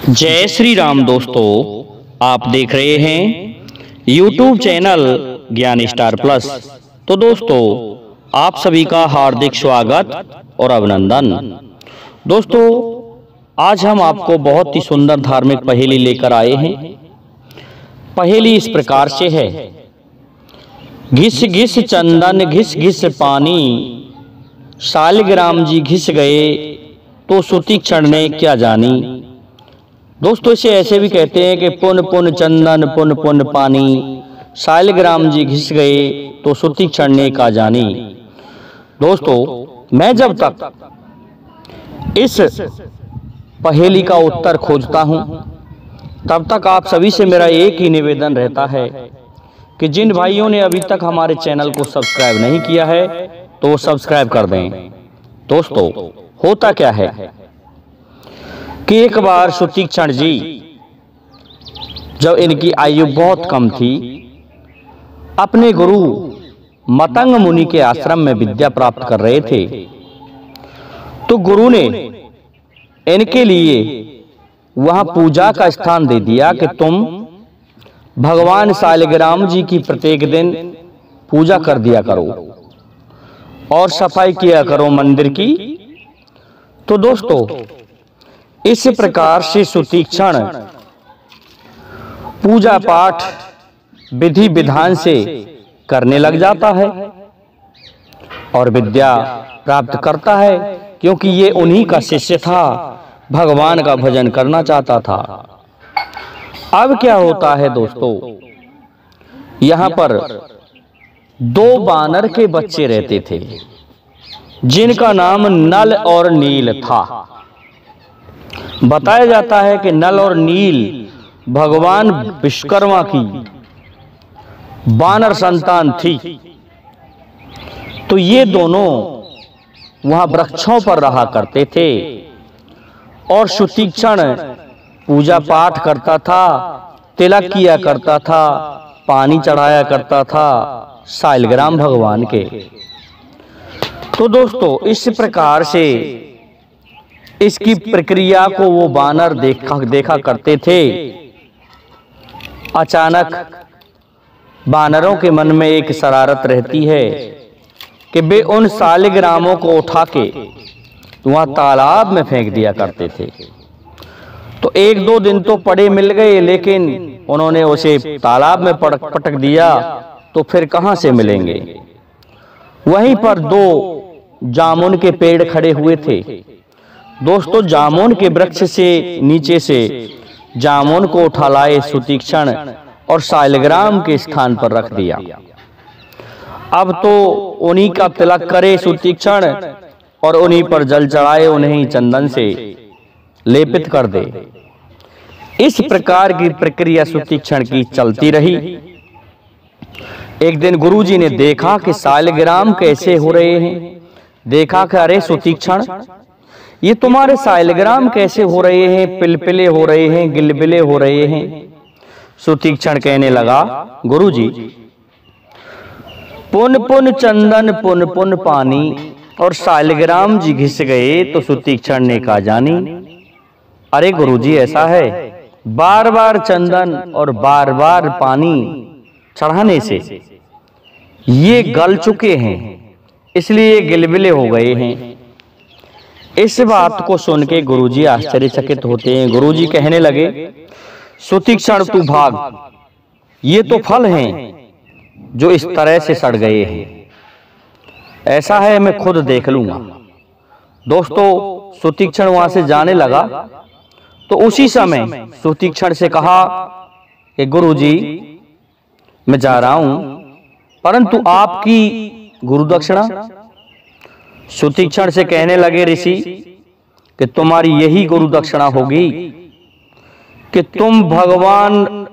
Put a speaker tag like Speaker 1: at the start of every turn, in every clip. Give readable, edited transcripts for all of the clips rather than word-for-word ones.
Speaker 1: जय श्री राम दोस्तों, आप देख रहे हैं YouTube चैनल ज्ञान स्टार प्लस। तो दोस्तों, आप सभी का हार्दिक स्वागत और अभिनंदन। दोस्तों, आज हम आपको बहुत ही सुंदर धार्मिक पहेली लेकर आए हैं। पहेली इस प्रकार से है। घिस घिस चंदन घिस घिस पानी, शालिग्राम जी घिस गए तो सुतीक्षण ने क्या जानी। दोस्तों, इसे ऐसे भी कहते हैं कि पुन पुन चंदन पुन पुन पानी, शालिग्राम जी घिस गए तो सुतीक्षण ने क्या जानी। दोस्तों, मैं जब तक इस पहेली का उत्तर खोजता हूं, तब तक आप सभी से मेरा एक ही निवेदन रहता है कि जिन भाइयों ने अभी तक हमारे चैनल को सब्सक्राइब नहीं किया है तो वो सब्सक्राइब कर दें। दोस्तों, होता क्या है कि एक बार सुतीक्षण जी, जब इनकी आयु बहुत कम थी, अपने गुरु मतंग मुनि के आश्रम में विद्या प्राप्त कर रहे थे। तो गुरु ने इनके लिए वहां पूजा का स्थान दे दिया कि तुम भगवान शालिग्राम जी की प्रत्येक दिन पूजा कर दिया करो और सफाई किया करो मंदिर की। तो दोस्तों, इस प्रकार से सुतीक्षण पूजा पाठ विधि विधान से करने लग जाता है और विद्या प्राप्त करता है, क्योंकि ये उन्हीं का शिष्य था, भगवान का भजन करना चाहता था। अब क्या होता है दोस्तों, यहां पर दो बानर के बच्चे रहते थे जिनका नाम नल और नील था। बताया जाता है कि नल और नील भगवान विश्वकर्मा की बानर संतान थी। तो ये दोनों वहां वृक्षों पर रहा करते थे और सुतीक्षण पूजा पाठ करता था, तिलक किया करता था, पानी चढ़ाया करता था शालिग्राम भगवान के। तो दोस्तों, इस प्रकार से इसकी प्रक्रिया को वो बानर देखा करते थे। अचानक बानरों के मन में एक शरारत रहती है कि वे उन शालिग्रामों को उठा के वहां तालाब में फेंक दिया करते थे। तो एक दो दिन तो पड़े मिल गए, लेकिन उन्होंने उसे तालाब में पटक दिया तो फिर कहां से मिलेंगे। वहीं पर दो जामुन के पेड़ खड़े हुए थे। दोस्तों, जामुन के वृक्ष से नीचे से जामुन को उठा लाए सुतीक्षण और शालिग्राम के स्थान पर रख दिया। अब तो उन्हीं का तिलक करे सुतीक्षण और उन्हीं पर जल चढ़ाए, उन्हें चंदन से लेपित कर दे। इस प्रकार की प्रक्रिया सुतीक्षण की चलती रही। एक दिन गुरुजी ने देखा कि शालिग्राम कैसे हो रहे हैं। देखा कि अरे सुतीक्षण, ये तुम्हारे शालिग्राम कैसे हो रहे हैं, पिलपिले हो रहे हैं, गिलबिले हो रहे हैं। सुतीक्षण कहने लगा, गुरुजी, पुन पुन चंदन पुन पुन पानी और शालिग्राम जी घिस गए तो सुतीक्षण ने कहा जानी। अरे गुरुजी, ऐसा है, बार बार चंदन और बार बार पानी चढ़ाने से ये गल चुके हैं, इसलिए गिलबिले हो गए हैं। इस बात को सुन के गुरुजी आश्चर्यचकित होते हैं। गुरुजी कहने लगे, सुतीक्षण तू भाग, ये तो फल हैं जो इस तरह से सड़ गए हैं। ऐसा है, मैं खुद देख लूंगा। दोस्तों, सुतीक्षण वहां से जाने लगा। तो उसी समय सुतीक्षण से कहा कि गुरुजी, मैं जा रहा हूं, परंतु आपकी गुरु दक्षिणा। सुतीक्षण से कहने लगे ऋषि कि तुम्हारी यही गुरु दक्षिणा होगी कि तुम भगवान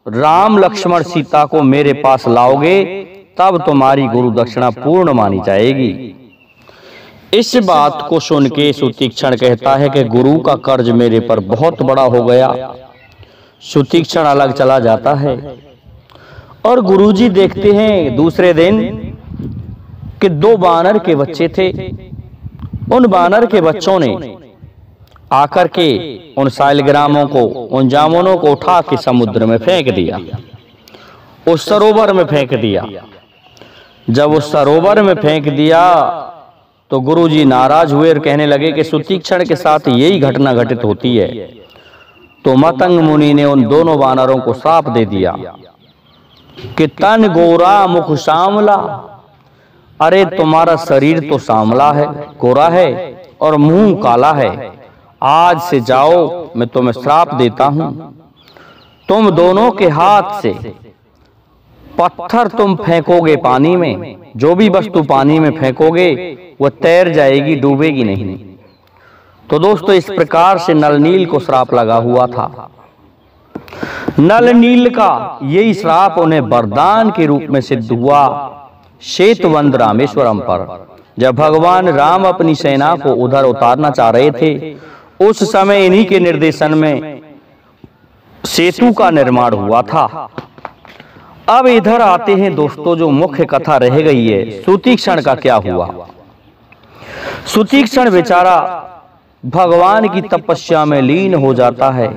Speaker 1: राम लक्ष्मण सीता को मेरे पास लाओगे, तब तुम्हारी गुरु दक्षिणा पूर्ण मानी जाएगी। इस बात को सुन के सुतीक्षण कहता है कि गुरु का कर्ज मेरे पर बहुत बड़ा हो गया। सुतीक्षण अलग चला जाता है और गुरुजी देखते हैं दूसरे दिन कि दो बानर के बच्चे थे। उन बानर के बच्चों ने आकर के उन सालग्रामों को, उन जामुनों को उठा के समुद्र में फेंक दिया, उस सरोवर में फेंक दिया। जब उस सरोवर में फेंक दिया तो गुरुजी नाराज हुए और कहने लगे कि सुतीक्षण के साथ यही घटना घटित होती है। तो मतंग मुनि ने उन दोनों वानरों को श्राप दे दिया कि तन गोरा मुख श्यामला, अरे तुम्हारा शरीर तो श्यामला है, गोरा है, और मुंह काला है। आज से जाओ, मैं तुम्हें श्राप देता हूं, तुम दोनों के हाथ से पत्थर तुम फेंकोगे पानी में, जो भी वस्तु पानी में फेंकोगे वह तैर जाएगी, डूबेगी नहीं। तो दोस्तों इस प्रकार से नल नील को श्राप लगा हुआ था। नल नील का यही श्राप उन्हें वरदान के रूप में सिद्ध हुआ श्वेतवंद रामेश्वरम पर। जब भगवान राम अपनी सेना को उधर उतारना चाह रहे थे, उस समय इन्हीं के निर्देशन में सेतु का निर्माण हुआ था। अब इधर आते हैं दोस्तों, जो मुख्य कथा रह गई है, सुतीक्षण का क्या हुआ। सुतीक्षण बेचारा भगवान की तपस्या में लीन हो जाता है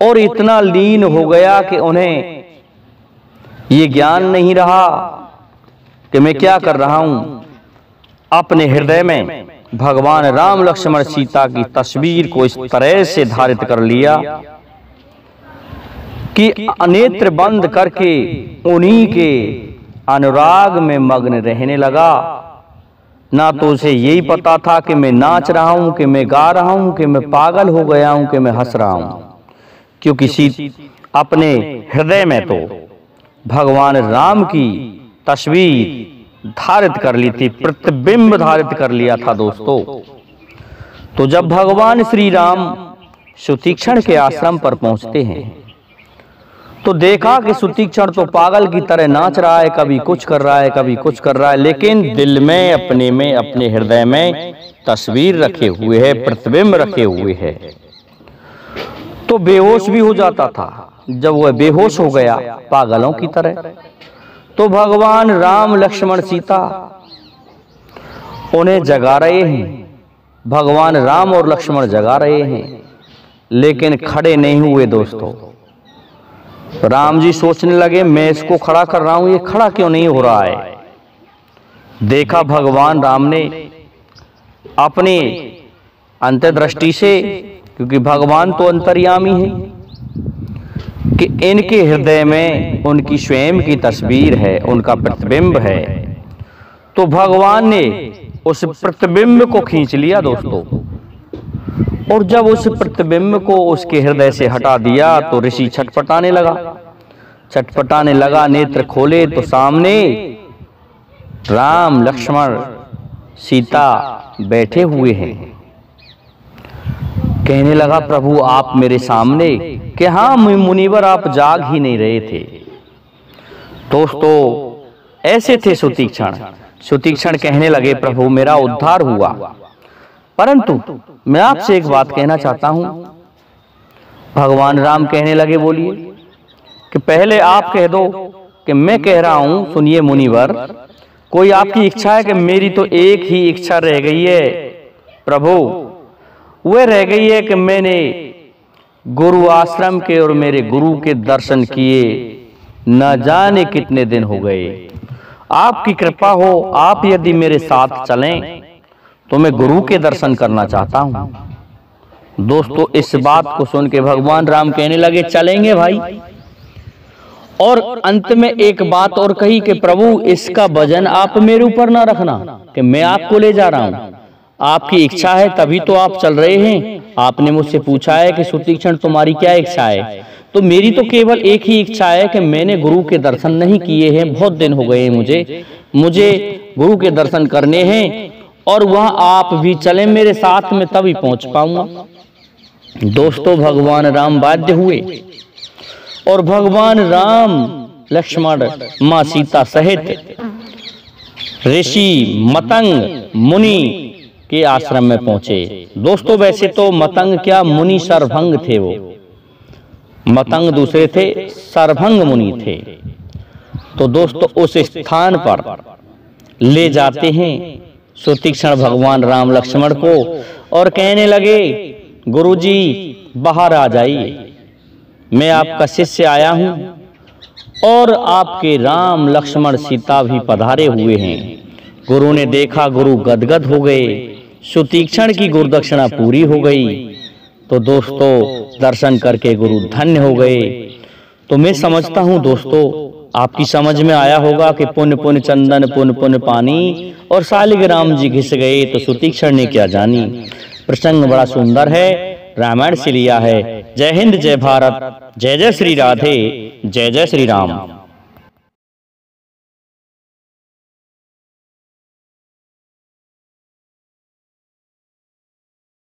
Speaker 1: और इतना लीन हो गया कि उन्हें ये ज्ञान नहीं रहा कि मैं क्या कर रहा हूं। अपने हृदय में भगवान राम लक्ष्मण सीता की तस्वीर को इस तरह से धारित कर लिया कि नेत्र बंद करके उन्हीं के अनुराग में मग्न रहने लगा। ना तो उसे यही पता था कि मैं नाच रहा हूं, कि मैं गा रहा हूं, कि मैं पागल हो गया हूं, कि मैं हंस रहा हूं, क्योंकि अपने हृदय में तो भगवान राम की तस्वीर धारित कर ली थी, प्रतिबिंब धारित कर लिया था दोस्तों। तो जब भगवान श्री राम सुतीक्षण के आश्रम पर पहुंचते हैं तो देखा कि सुतीक्षण तो पागल की तरह नाच रहा है, कभी कुछ कर रहा है, कभी कुछ कर रहा है, लेकिन दिल में, अपने हृदय में तस्वीर रखे हुए है, प्रतिबिंब रखे हुए है। तो बेहोश भी हो जाता था। जब वह बेहोश हो गया पागलों की तरह, तो भगवान राम लक्ष्मण सीता उन्हें जगा रहे हैं। भगवान राम और लक्ष्मण जगा रहे हैं, लेकिन खड़े नहीं हुए दोस्तों। राम जी सोचने लगे, मैं इसको खड़ा कर रहा हूं, ये खड़ा क्यों नहीं हो रहा है। देखा भगवान राम ने अपनी अंतर्दृष्टि से, क्योंकि भगवान तो अंतर्यामी है, कि इनके हृदय में उनकी स्वयं की तस्वीर है, उनका प्रतिबिंब है। तो भगवान ने उस प्रतिबिंब को खींच लिया दोस्तों, और जब उस प्रतिबिंब को उसके हृदय से हटा दिया तो ऋषि छटपटाने लगा। नेत्र खोले तो सामने राम लक्ष्मण सीता बैठे हुए हैं। कहने लगा, प्रभु आप मेरे सामने? कि हाँ मुनिवर, आप जाग ही नहीं रहे थे। दोस्तों ऐसे थे सुतीक्षण कहने लगे, प्रभु मेरा उद्धार हुआ, परंतु मैं आपसे एक बात कहना चाहता हूं। भगवान राम कहने लगे, बोलिए। कि पहले आप कह दो कि मैं कह रहा हूं। सुनिए मुनिवर, कोई आपकी इच्छा है? कि मेरी तो एक ही इच्छा रह गई है प्रभु, वह रह गई है कि मैंने गुरु आश्रम के और मेरे गुरु के दर्शन किए न जाने कितने दिन हो गए। आपकी कृपा हो, आप यदि मेरे साथ चलें तो मैं गुरु के दर्शन करना चाहता हूं। दोस्तों इस बात को सुन के भगवान राम कहने लगे, चलेंगे भाई। और अंत में एक बात और कही कि प्रभु इसका वजन आप मेरे ऊपर ना रखना कि मैं आपको ले जा रहा हूं, आपकी इच्छा है तभी तो आप चल रहे हैं। आपने मुझसे पूछा है कि सुतीक्षण तुम्हारी क्या इच्छा है, तो मेरी तो केवल एक ही इच्छा है कि मैंने गुरु के दर्शन नहीं किए हैं, बहुत दिन हो गए मुझे गुरु के दर्शन करने हैं, और वहां आप भी चले मेरे साथ में तभी पहुंच पाऊंगा। दोस्तों भगवान राम बाध्य हुए और भगवान राम लक्ष्मण मां सीता सहित ऋषि मतंग मुनि के आश्रम में पहुंचे। दोस्तों वैसे तो मतंग क्या, मुनि सर्वभंग थे। वो मतंग दूसरे थे, सर्वभंग मुनि थे। तो दोस्तों उस स्थान पर ले जाते हैं सुतीक्षण भगवान राम लक्ष्मण को, और कहने लगे, गुरुजी बाहर आ जाइए, मैं आपका शिष्य आया हूँ और आपके राम लक्ष्मण सीता भी पधारे हुए हैं। गुरु ने देखा, गुरु गदगद हो गए, सुतीक्षण की गुरुदक्षिणा पूरी हो गई। तो दोस्तों दर्शन करके गुरु धन्य हो गए। तो मैं समझता हूँ दोस्तों आपकी समझ में आया होगा कि पुण्य पुण्य चंदन पुण्य पुण्य पानी और शालिग्राम जी घिस गए तो सुतीक्षण ने क्या जानी। प्रसंग बड़ा सुंदर है, रामायण से लिया है। जय हिंद, जय भारत, जय जय श्री राधे, जय जय श्री राम।